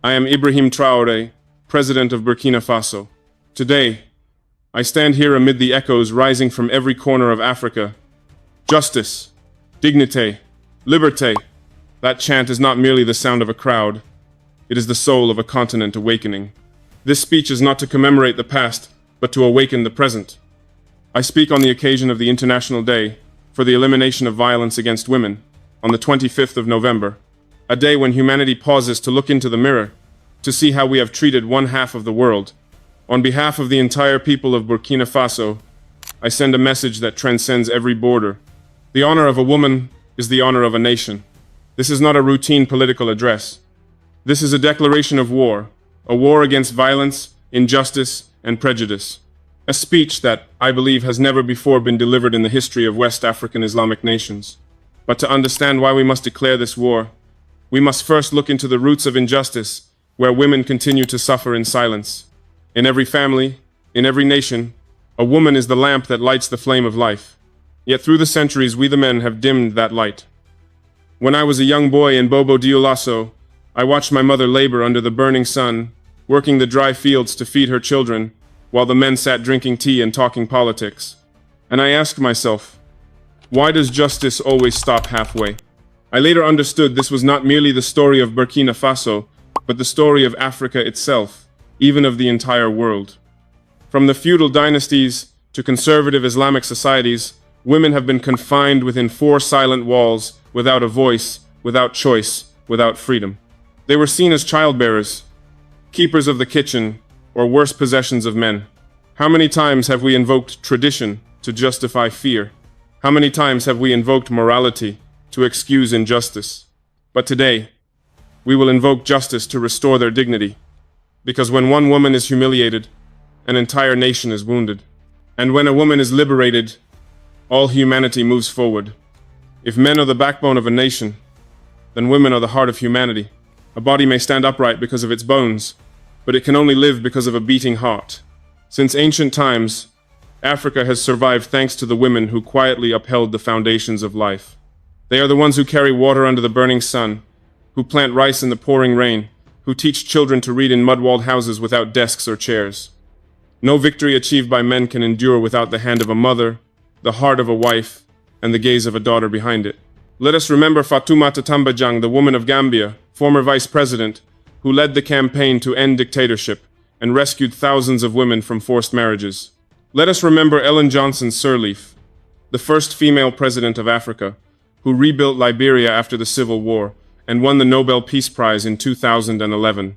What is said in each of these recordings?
I am Ibrahim Traoré, President of Burkina Faso. Today, I stand here amid the echoes rising from every corner of Africa. Justice, dignité, liberté. That chant is not merely the sound of a crowd. It is the soul of a continent awakening. This speech is not to commemorate the past, but to awaken the present. I speak on the occasion of the International Day for the Elimination of Violence Against Women, on the 25th of November, a day when humanity pauses to look into the mirror, to see how we have treated one half of the world. On behalf of the entire people of Burkina Faso, I send a message that transcends every border. The honor of a woman is the honor of a nation. This is not a routine political address. This is a declaration of war, a war against violence, injustice, and prejudice. A speech that, I believe, has never before been delivered in the history of West African Islamic nations. But to understand why we must declare this war, we must first look into the roots of injustice, where women continue to suffer in silence. In every family, in every nation, a woman is the lamp that lights the flame of life. Yet through the centuries, we the men have dimmed that light. When I was a young boy in Bobo Dioulasso, I watched my mother labor under the burning sun, working the dry fields to feed her children, while the men sat drinking tea and talking politics. And I asked myself, why does justice always stop halfway? I later understood this was not merely the story of Burkina Faso, but the story of Africa itself, even of the entire world. From the feudal dynasties to conservative Islamic societies, women have been confined within 4 silent walls, without a voice, without choice, without freedom. They were seen as childbearers, keepers of the kitchen, or worse possessions of men. How many times have we invoked tradition to justify fear? How many times have we invoked morality to excuse injustice? But today, we will invoke justice to restore their dignity. Because when one woman is humiliated, an entire nation is wounded. And when a woman is liberated, all humanity moves forward. If men are the backbone of a nation, then women are the heart of humanity. A body may stand upright because of its bones, but it can only live because of a beating heart. Since ancient times, Africa has survived thanks to the women who quietly upheld the foundations of life. They are the ones who carry water under the burning sun, who plant rice in the pouring rain, who teach children to read in mud-walled houses without desks or chairs. No victory achieved by men can endure without the hand of a mother, the heart of a wife, and the gaze of a daughter behind it. Let us remember Fatoumata Tambajang, the woman of Gambia, former vice president, who led the campaign to end dictatorship and rescued thousands of women from forced marriages. Let us remember Ellen Johnson Sirleaf, the first female president of Africa, who rebuilt Liberia after the Civil War and won the Nobel Peace Prize in 2011.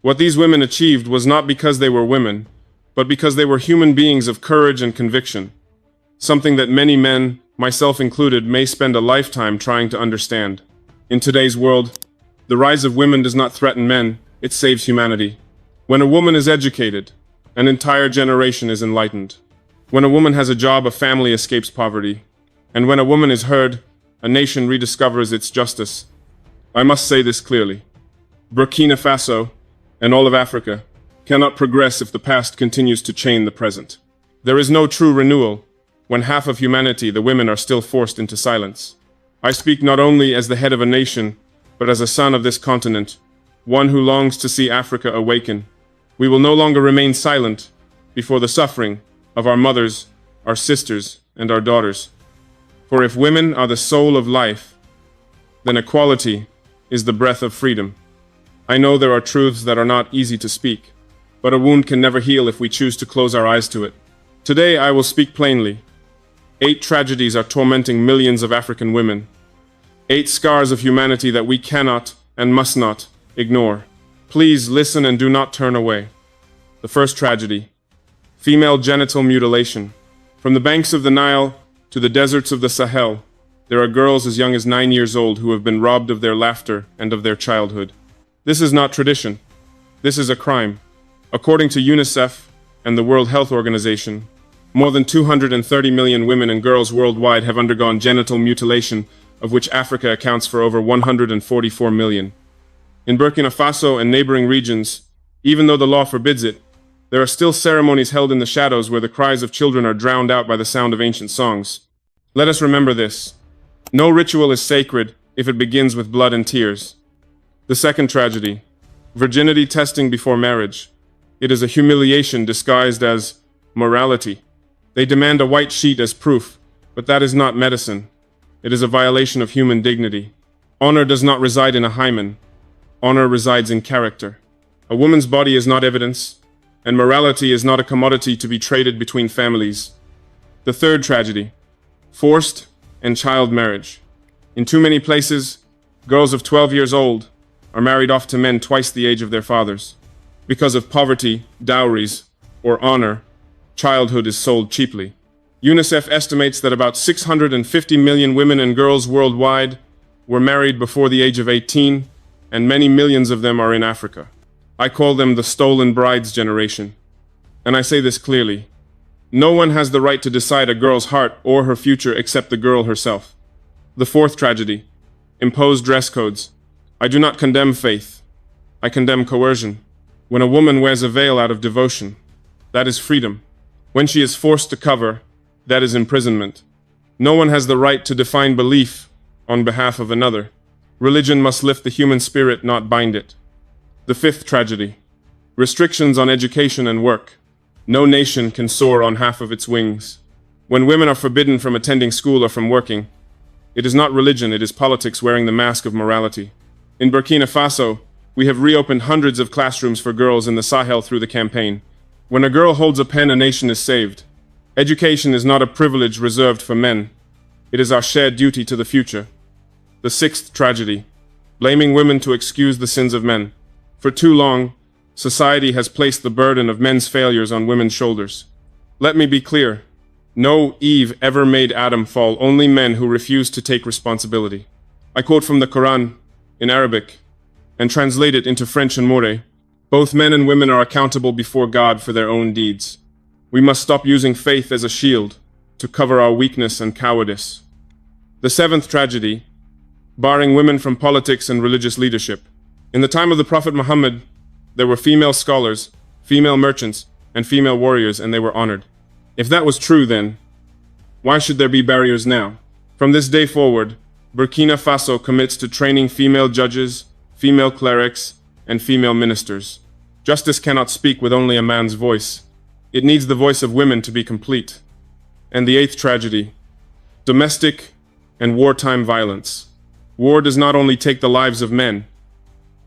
What these women achieved was not because they were women, but because they were human beings of courage and conviction, something that many men, myself included, may spend a lifetime trying to understand. In today's world, the rise of women does not threaten men, it saves humanity. When a woman is educated, an entire generation is enlightened. When a woman has a job, a family escapes poverty. And when a woman is heard, a nation rediscovers its justice. I must say this clearly. Burkina Faso, and all of Africa, cannot progress if the past continues to chain the present. There is no true renewal when half of humanity, the women, are still forced into silence. I speak not only as the head of a nation, but as a son of this continent, one who longs to see Africa awaken. We will no longer remain silent before the suffering of our mothers, our sisters, and our daughters. For if women are the soul of life, then equality is the breath of freedom. I know there are truths that are not easy to speak, but a wound can never heal if we choose to close our eyes to it. Today I will speak plainly. 8 tragedies are tormenting millions of African women. 8 scars of humanity that we cannot and must not ignore. Please listen and do not turn away. The first tragedy: female genital mutilation. From the banks of the Nile to the deserts of the Sahel, there are girls as young as 9 years old who have been robbed of their laughter and of their childhood. This is not tradition. This is a crime. According to UNICEF and the World Health Organization, more than 230 million women and girls worldwide have undergone genital mutilation, of which Africa accounts for over 144 million. In Burkina Faso and neighboring regions, even though the law forbids it, there are still ceremonies held in the shadows where the cries of children are drowned out by the sound of ancient songs. Let us remember this. No ritual is sacred if it begins with blood and tears. The second tragedy: virginity testing before marriage. It is a humiliation disguised as morality. They demand a white sheet as proof, but that is not medicine. It is a violation of human dignity. Honor does not reside in a hymen. Honor resides in character. A woman's body is not evidence, and morality is not a commodity to be traded between families. The third tragedy: forced and child marriage. In too many places, girls of 12 years old are married off to men twice the age of their fathers. Because of poverty, dowries, or honor, childhood is sold cheaply. UNICEF estimates that about 650 million women and girls worldwide were married before the age of 18, and many millions of them are in Africa. I call them the stolen brides generation. And I say this clearly. No one has the right to decide a girl's heart or her future except the girl herself. The fourth tragedy: imposed dress codes. I do not condemn faith. I condemn coercion. When a woman wears a veil out of devotion, that is freedom. When she is forced to cover, that is imprisonment. No one has the right to define belief on behalf of another. Religion must lift the human spirit, not bind it. The fifth tragedy: restrictions on education and work. No nation can soar on half of its wings. When women are forbidden from attending school or from working, it is not religion, it is politics wearing the mask of morality. In Burkina Faso, we have reopened hundreds of classrooms for girls in the Sahel through the campaign. When a girl holds a pen, a nation is saved. Education is not a privilege reserved for men. It is our shared duty to the future. The sixth tragedy: blaming women to excuse the sins of men. For too long, society has placed the burden of men's failures on women's shoulders. Let me be clear. No Eve ever made Adam fall, only men who refused to take responsibility. I quote from the Quran in Arabic and translate it into French and Moore. Both men and women are accountable before God for their own deeds. We must stop using faith as a shield to cover our weakness and cowardice. The seventh tragedy: barring women from politics and religious leadership. In the time of the Prophet Muhammad, there were female scholars, female merchants, and female warriors, and they were honored. If that was true then, why should there be barriers now? From this day forward, Burkina Faso commits to training female judges, female clerics, and female ministers. Justice cannot speak with only a man's voice. It needs the voice of women to be complete. And the eighth tragedy: domestic and wartime violence. War does not only take the lives of men,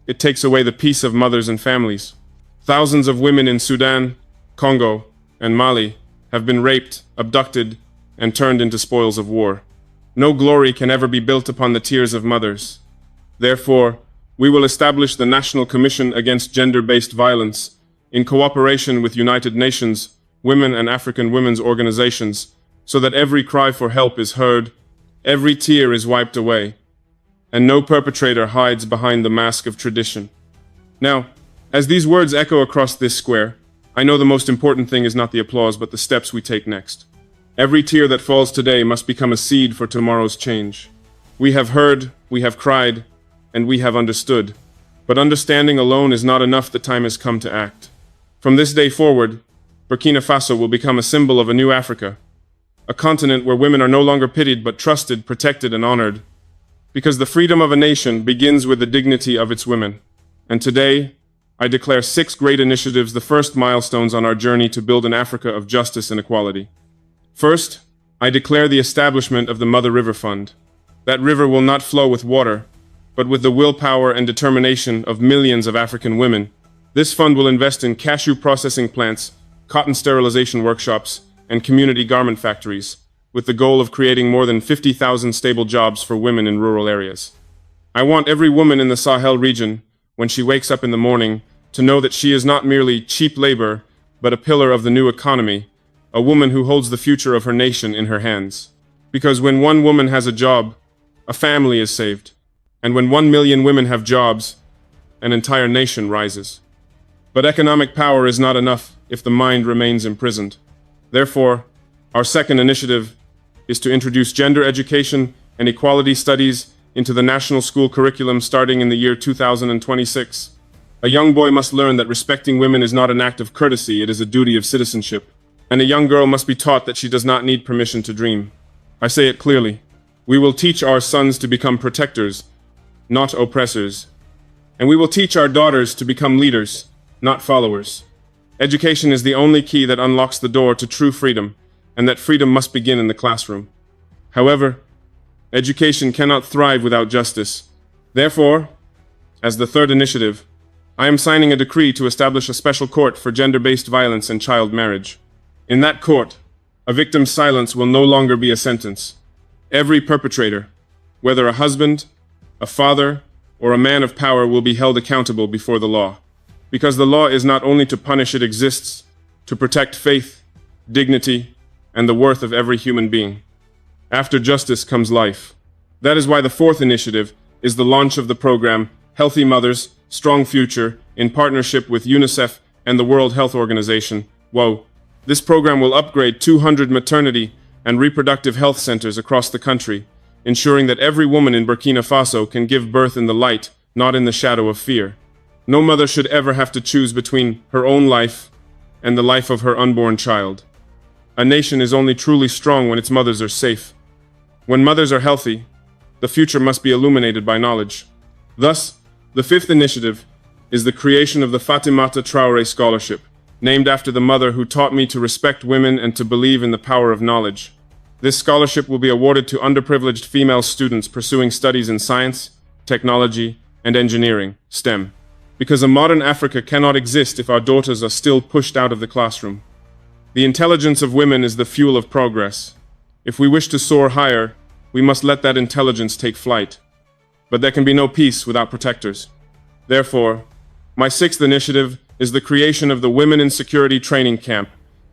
it takes away the peace of mothers and families. Thousands of women in Sudan, Congo, and Mali have been raped, abducted, and turned into spoils of war. No glory can ever be built upon the tears of mothers. Therefore, we will establish the National Commission Against Gender-Based Violence in cooperation with United Nations, women and African women's organizations, so that every cry for help is heard, every tear is wiped away, and no perpetrator hides behind the mask of tradition. Now, as these words echo across this square, I know the most important thing is not the applause, but the steps we take next. Every tear that falls today must become a seed for tomorrow's change. We have heard, we have cried, and we have understood. But understanding alone is not enough. The time has come to act. From this day forward, Burkina Faso will become a symbol of a new Africa, a continent where women are no longer pitied but trusted, protected, and honored. Because the freedom of a nation begins with the dignity of its women. And today, I declare 6 great initiatives, the first milestones on our journey to build an Africa of justice and equality. First, I declare the establishment of the Mother River Fund. That river will not flow with water, but with the willpower and determination of millions of African women. This fund will invest in cashew processing plants, cotton sterilization workshops, and community garment factories, with the goal of creating more than 50,000 stable jobs for women in rural areas. I want every woman in the Sahel region, when she wakes up in the morning, to know that she is not merely cheap labor, but a pillar of the new economy, a woman who holds the future of her nation in her hands. Because when one woman has a job, a family is saved. And when 1 million women have jobs, an entire nation rises. But economic power is not enough if the mind remains imprisoned. Therefore, our second initiative is to introduce gender education and equality studies into the national school curriculum starting in the year 2026. A young boy must learn that respecting women is not an act of courtesy, it is a duty of citizenship. And a young girl must be taught that she does not need permission to dream. I say it clearly. We will teach our sons to become protectors, not oppressors. And we will teach our daughters to become leaders, not followers. Education is the only key that unlocks the door to true freedom, and that freedom must begin in the classroom. However, education cannot thrive without justice. Therefore, as the third initiative, I am signing a decree to establish a special court for gender-based violence and child marriage. In that court, a victim's silence will no longer be a sentence. Every perpetrator, whether a husband, a father, or a man of power, will be held accountable before the law. Because the law is not only to punish, it exists to protect faith, dignity, and the worth of every human being. After justice comes life. That is why the fourth initiative is the launch of the program Healthy Mothers, Strong Future, in partnership with UNICEF and the World Health Organization, WHO. This program will upgrade 200 maternity and reproductive health centers across the country, ensuring that every woman in Burkina Faso can give birth in the light, not in the shadow of fear. No mother should ever have to choose between her own life and the life of her unborn child. A nation is only truly strong when its mothers are safe. When mothers are healthy, the future must be illuminated by knowledge. Thus, the fifth initiative is the creation of the Fatimata Traoré Scholarship, named after the mother who taught me to respect women and to believe in the power of knowledge. This scholarship will be awarded to underprivileged female students pursuing studies in science, technology, and engineering, STEM. Because a modern Africa cannot exist if our daughters are still pushed out of the classroom. The intelligence of women is the fuel of progress. If we wish to soar higher, we must let that intelligence take flight. But there can be no peace without protectors. Therefore, my sixth initiative is the creation of the Women in Security Training Camp,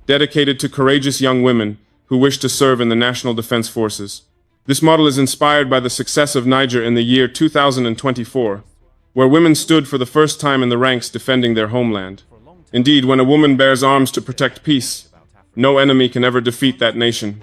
dedicated to courageous young women who wish to serve in the National Defense Forces. This model is inspired by the success of Niger in the year 2024, where women stood for the first time in the ranks defending their homeland. Indeed, when a woman bears arms to protect peace, no enemy can ever defeat that nation.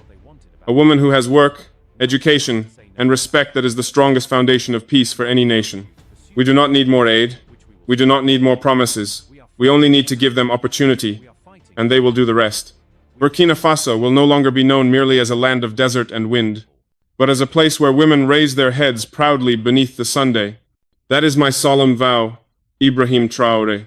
A woman who has work, education, and respect that is the strongest foundation of peace for any nation. We do not need more aid. We do not need more promises. We only need to give them opportunity, and they will do the rest. Burkina Faso will no longer be known merely as a land of desert and wind, but as a place where women raise their heads proudly beneath the sunday. That is my solemn vow, Ibrahim Traoré.